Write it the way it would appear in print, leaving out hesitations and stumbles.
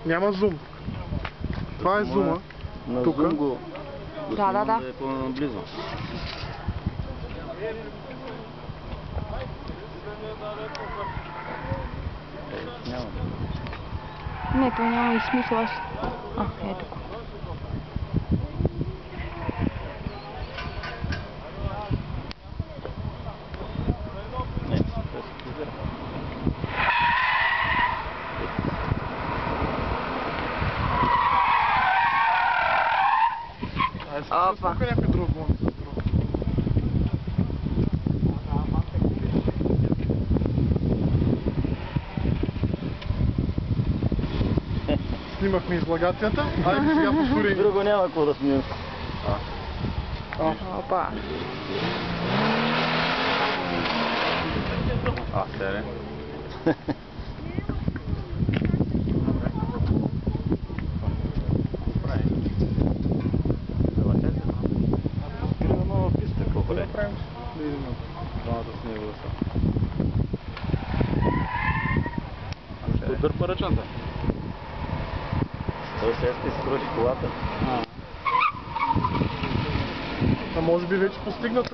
Няма зум. Това е зума. На Тук. зум го... Да. Да е по-наблизо. Няма. Не, то няма и смисъл аз. Ето. Не, това се позира. Опа. Тук е някой друг мон. Снимахме излагацията. Айде сега повтори. Друго няма какво да снимам. Опа. Сере. Дърпа ръчната. Той сега ще изкруши колата. А може би вече постигната.